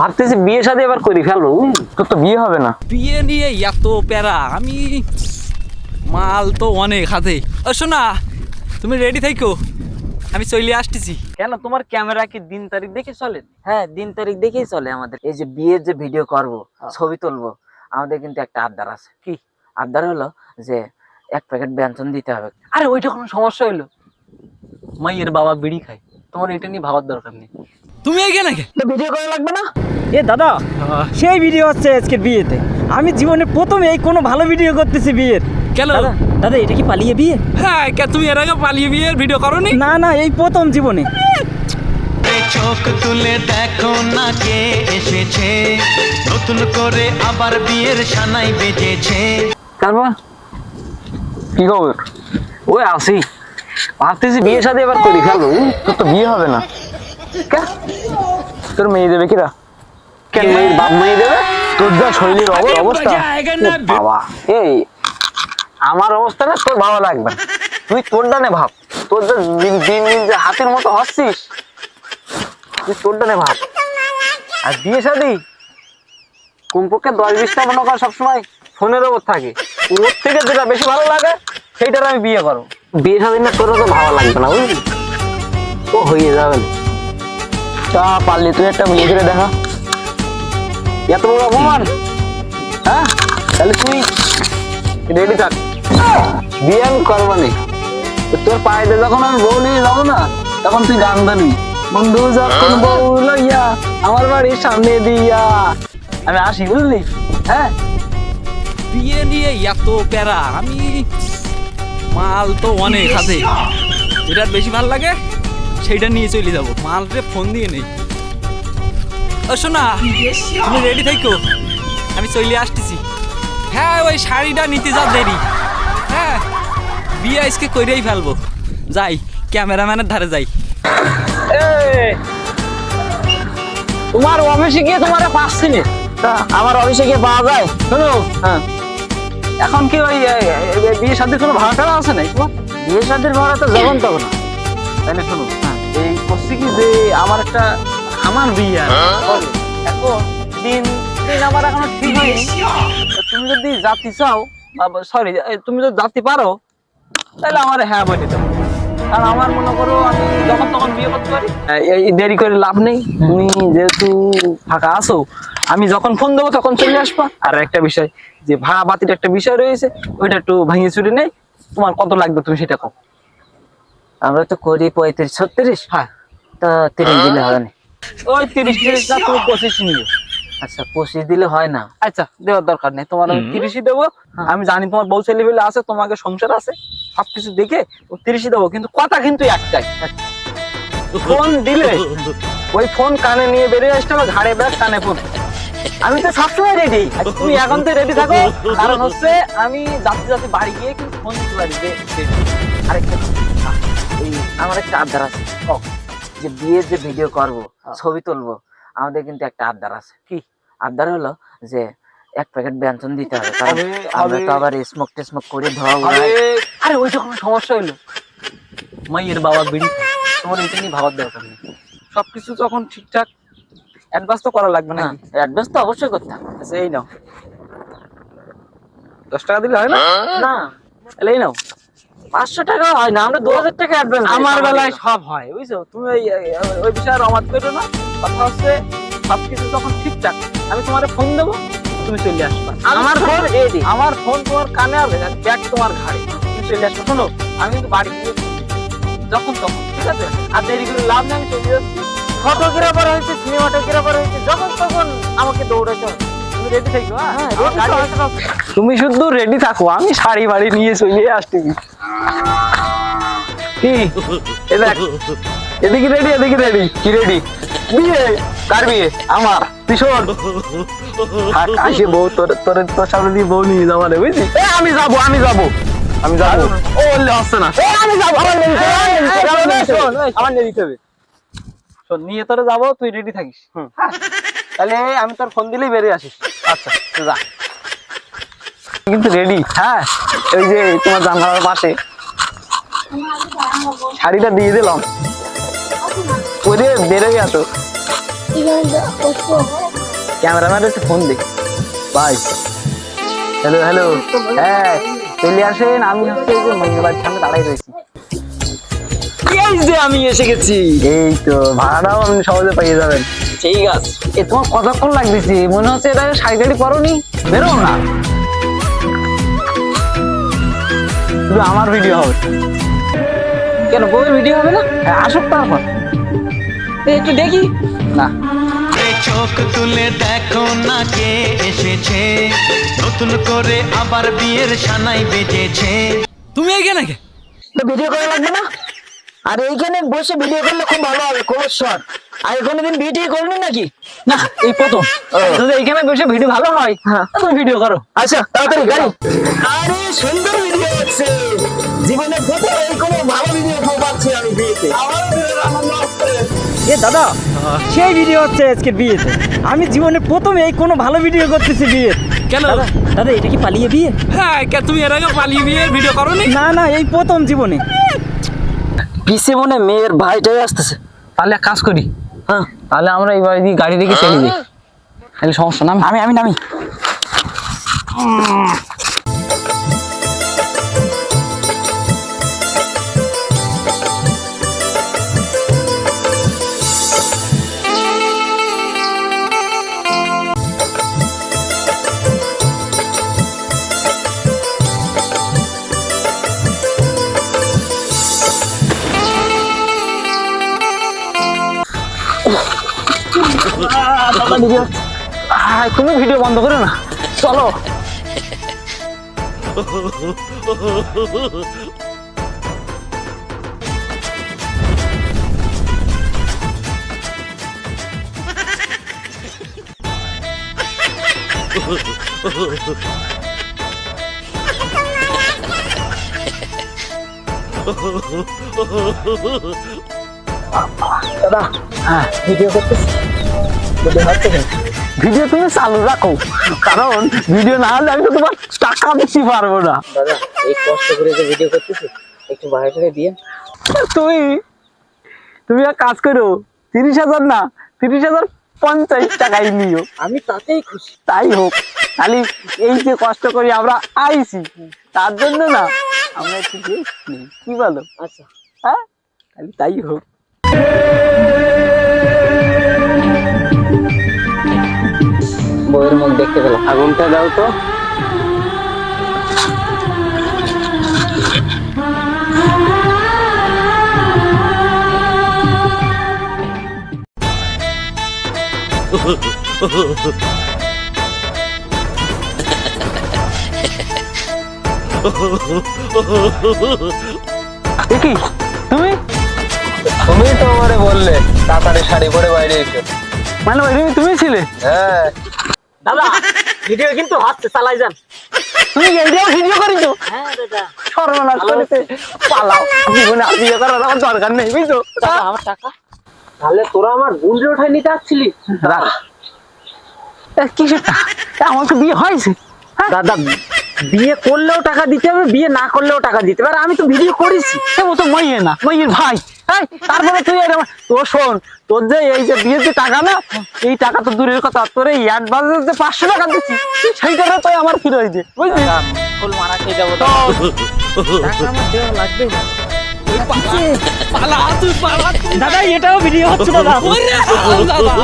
ভাবতেছি বিয়ে শাদী এবার করে ফেলবো। তোর তো বিয়ে হবে না। বিয়ে নিয়ে এত প্যারা, আমি মাল তো অনেক হাতে। ও শোনা, তুমি রেডি থাকো, আমি চলে আসতেছি। কেন, তোমার ক্যামেরা কি দিন তারিখ দেখে চলে? হ্যাঁ, দিন তারিখ দেখেই চলে আমাদের। এই যে বিয়ের যে ভিডিও করব, ছবি তুলবো, আমাদের কিন্তু একটা আবদার আছে। কি আবদার হলো যে 1 প্যাকেট ব্যঞ্জন দিতে হবে। আরে ওইটা কোনো সমস্যা হইলো? মাইয়ের বাবা বিড়ি খায়, তোমার এটা নিয়ে ভাবার দরকার নেই। তুমি এখানে ভিডিও করা লাগবে না। এ দাদা, সেই ভিডিও হচ্ছে আজকের বিয়েতে। আমি জীবনে প্রথম এই কোনো ভালো ভিডিও করতেছি বিয়ের। কেন? দাদা দাদা, এটা কি পালিয়ে বিয়ে? হ্যাঁ, তুমি এর আগে পালিয়ে বিয়ের ভিডিও করোনি? না না, এই প্রথম জীবনে। চোখ তুলে দেখো না কে এসেছে, নতুন করে আবার বিয়ের সানাই বেজেছে। তারপর কি খবর? ওই আসি, ভাবতেছি বিয়ে শাদী এবার করে ফেলবো। তোর তো বিয়ে হবে না। তোর মেয়ে দেবে কিরা? কেন মেয়ের বাপ মেয়ে দেবে? তোর যা শরীরের অবস্থা, বাবা এই আমার অবস্থা না তোর ভালো লাগবে না। তুই তোর ডানে ভাব, তোর যা দিন দিন যে হাতের মতো হচ্ছিস, তুই তোর ডানে ভাব। আর বিয়ে শাদী কমপক্ষে 10-20টা মনে কর সবসময় ফোনের ওপর থাকে, ওর থেকে যেটা বেশি ভালো লাগে সেইটার আমি বিয়ে করবো। বিয়ে শাদী না তোর তো ভালো লাগবে না, বুঝলি? ও হয়ে যাবে না। তা পারলি তুই একটা বিয়ে করে দেখা। এত বড় অপমান, হ্যাঁ? তাহলে তুই রেডি থাক, বিয়ে আমি করবো না। তোর পায়েতে যখন আমি বউ নিয়ে যাবো না, তখন তুই গান গাবি, বন্ধু যখন বউ লইয়া আমার বাড়ির সামনে দিয়া। আমি আসি, বুঝলি? হ্যাঁ, বিয়ে নিয়ে এত প্যারা, আমি মাল তো অনেক হাতে। যেটা বেশি ভালো লাগে সেইটা নিয়ে চলে যাবো। মালরে ফোন দিয়ে নেই। ও শোনা, তুমি রেডি থাকো, আমি চলে আসতেছি। হ্যাঁ, ওই শাড়িটা নিতে যা দেরি। হ্যাঁ, বিয়ে আজকে করেই ফেলবো। যাই, ক্যামেরাম্যানের ধারে যাই। তোমার অফিসে গিয়ে তোমার পাচ্ছি না। আমার অফিসে গিয়ে পাওয়া যায়? শোনো, হ্যাঁ, এখন কি ওই বিয়ে শাদীর কোনো ভাড়া টাড়া আছে নাই তোমার? বিয়ে শাদীর ভাড়া তো যখন তখন। তাহলে শোনো, এই করছি কি যে আমার বিয়ে আর এখন দিন দিন আমার এখনো ঠিক হয়নি। তুমি যদি জাতি চাও, সরি, তুমি যদি জাতি পারো, তাহলে আমার হ্যাঁ বলে দেবো। কারণ আমার মনে করো আমি যখন তখন বিয়ে করতে পারি, এই দেরি করে লাভ নেই। তুমি যেহেতু ফাঁকা আছো, আমি যখন ফোন দেবো তখন চলে আসবা। আর একটা বিষয়, যে ভাড়া বাতির একটা বিষয় রয়েছে, ওইটা একটু ভাঙিয়ে চুরি নেই। তোমার কত লাগবে তুমি সেটা কও। আমরা তো করি 35-36। হ্যাঁ, তা 30 দিলে হয় না? ওই 30 না, তুমি 25 নিও। আচ্ছা, 25 দিলে হয় না? আচ্ছা, দেওয়ার দরকার নেই, তোমার আমি 30ই দেবো। আমি জানি তোমার বউ ছেলে পেলে আছে, তোমাকে সংসার আছে, সবকিছু দেখে 30ই দেবো। কিন্তু কথা কিন্তু একটাই, ফোন দিলে ওই ফোন কানে নিয়ে বেরিয়ে আসতে হবে, ঘাড়ে ব্যাগ, কানে ফোন। আমি তো সবসময় রেডি, তুমি এখন তো রেডি থাকো। কারণ হচ্ছে আমি যাতে যাতে বাড়ি গিয়ে কিন্তু ফোন দিতে পারি যে আরেকটা এই আমার একটা আবদার আছে। যে বিয়ের যে ভিডিও করব, ছবি তুলবো, আমাদের কিন্তু একটা আবদার আছে। কি আবদার হলো যে 1 প্যাকেট ব্যঞ্জন দিতে হবে। কারণ হবে, আমরা হবে। তো আবার স্মোক টেসমোক করে ধোয়া আরে ওইটা কোনো সমস্যা হইলো? মাইয়ের বাবা বিড়ি খায়, তোমার এটা নিয়ে ভাবার দরকার নেই। সবকিছু যখন ঠিকঠাক, অ্যাডভান্স তো করা লাগবে না। অ্যাডভান্স তো অবশ্যই করতে হবে। আচ্ছা, এই নাও 10 টাকা দিলে হয় না? না, তাহলে এই নাও। 500 টাকা হয় না, আমরা 2000 টাকা অ্যাডভান্স। আমার বেলায় সব হয়, বুঝছো? তুমি ওই বিষয়ে আর অমাত করো না। কথা হচ্ছে সবকিছু যখন ঠিকঠাক, আমি তোমার ফোন দেবো, তুমি চলে আসবা। আমার ফোন রেডি। আমার ফোন তোমার কানে আর ব্যাগ তোমার ঘাড়ে, তুমি চলে আসবে। শোনো, আমি কিন্তু বাড়ি গিয়ে যখন তখন, ঠিক আছে? আর দেরি করে লাভ নেই, আমি চলে যাচ্ছি। ফটোগ্রাফার হয়েছে, সিনেমাটোগ্রাফার হয়েছে, যখন তখন আমাকে দৌড়াতে হবে। তুমি রেডি থাকো। হ্যাঁ, আমার ready গাড়ি তো আছে। তুমি শুধু রেডি থাকো, আমি শাড়ি বাড়ি নিয়ে চলে আসতেছি। কি এ দেখ, এদিকে রেডি, এদিকে রেডি। কি রেডি? বিয়ে। কার বিয়ে? আমার। তুই শোন, আসে বউ, তোর সামনে দিয়ে বউ নিয়ে যাবো রে, বুঝলি? আমি যাবো, আমি যাবো, আমি যাবো। ও বললে হচ্ছে না, আমি যাবো। আমার নিয়ে দিতে হবে। শোন, নিয়ে তোরে যাবো, তুই রেডি থাকিস। তাহলে আমি তোর ফোন দিলেই বেরিয়ে আসিস। আচ্ছা, তুই যা। কিন্তু রেডি, হ্যাঁ, ওই যে তোমার জানালার পাশে শাড়িটা দিয়ে দিলাম, ওরে বেরোই আসো। ক্যামেরাম্যান একটু ফোন দে ভাই। হ্যালো হ্যালো, হ্যাঁ চলে আসেন, আমি হচ্ছে এই যে মহিলা বাড়ির সামনে দাঁড়াই রয়েছি। এই যে আমি এসে গেছি। এই তো ভাড়াটাও আপনি সহজে পেয়ে যাবেন। ঠিক আছে। এ তোমার কতক্ষণ লাগতেছে? মনে হচ্ছে এটা শাড়ি টাড়ি পরনি, বেরো না। শুধু আমার ভিডিও হবে। কেন বউয়ের ভিডিও হবে না? হ্যাঁ আসুক তারপর। একটু দেখি। না চোখ তুলে দেখো না কে এসেছে, নতুন করে আবার বিয়ের সানাই বেজেছে। তুমি এখানে কে? ভিডিও করা লাগবে না? আর এইখানে বসে ভিডিও করলে খুব ভালো হবে, ক্লোজ শট। আর কোনোদিন ভিডিও করবি নাকি? না, এই প্রথম। যদি এইখানে বসে ভিডিও ভালো হয় তুমি ভিডিও করো। আচ্ছা তাড়াতাড়ি গাড়ি। আরে সুন্দর ভিডিও হচ্ছে, জীবনে প্রথম এই কোনো ভালো ভিডিও পাচ্ছি আমি বিয়েতে। এ দাদা, সেই ভিডিও হচ্ছে আজকে বিয়েতে। আমি জীবনে প্রথম এই কোনো ভালো ভিডিও করতেছি বিয়ে। কেন? দাদা দাদা এটা কি পালিয়ে বিয়ে? হ্যাঁ তুমি এর আগে পালিয়ে বিয়ের ভিডিও করোনি? না না, এই প্রথম জীবনে। পিছে মনে মেয়ের ভাইটাই আসতেছে। তাহলে এক কাজ করি, হ্যাঁ তাহলে আমরা এইবার দিয়ে গাড়ি রেখে চলে যাই, তাহলে সমস্যা না। আমি নামি। তুমি ভিডিও বন্ধ করো না, চলো। দাদা হ্যাঁ ভিডিও করতেছি, ভিডিও হচ্ছে কেন? ভিডিও তুমি চালু রাখো, কারণ ভিডিও না হলে আমি তো তোমার টাকা বেশি পারবো না। দাদা এই কষ্ট করে যে ভিডিও করতেছি একটু বাইরে দিয়ে। তুমি তুমি এক কাজ করো, 30,000 না 30,050 টাকাই নিও, আমি তাতেই খুশি। তাই হোক। খালি এই যে কষ্ট করি আমরা আইছি তার জন্য না, আমরা একটু রেস্ট নিই, কি বলো? আচ্ছা হ্যাঁ খালি তাই হোক। বউয়ের মুখ দেখতে পেলাম। আগুনটা দাও তো। দেখি তুমি তুমি তো আমারে বললে তাড়াতাড়ি শাড়ি পরে বাইরে এসো। মানে ওই রুমে তুমি ছিলে? হ্যাঁ দাদা ভিডিও কিন্তু হচ্ছে, চালাই যান। তুমি এইটাও ভিডিও করিছো? হ্যাঁ দাদা। সর্বনাশ করেছে, পালাও, জীবনে আর বিয়ে করার আমার দরকার নেই, বুঝছো? দাদা আমার টাকা। তাহলে তোরা আমার বুলরে উঠাই নিতে আসছিলি? রাখ। কিসের টাকা? আমাকে বিয়ে হয়েছে? দাদা বিয়ে করলেও টাকা দিতে হবে, বিয়ে না করলেও টাকা দিতে হবে। আর আমি তো ভিডিও করেছি। ও তো মাইয়ে না, মাইয়ের ভাই। এই, তারপরে তুই তোর শোন, তোর যে এই যে বিয়ের যে টাকা না, এই টাকা তো দূরের কথা, তোর এই অ্যাডভান্স যে 500 টাকা দিচ্ছি সেইটারও তুই আমার ফিরে দে, বুঝলি? ফুল মারা খেয়ে যাবো। টাকা আমার দেওয়া লাগবে না। পালা তুই পালা। দাদা এটাও ভিডিও হচ্ছে দাদা। ওরে দাদা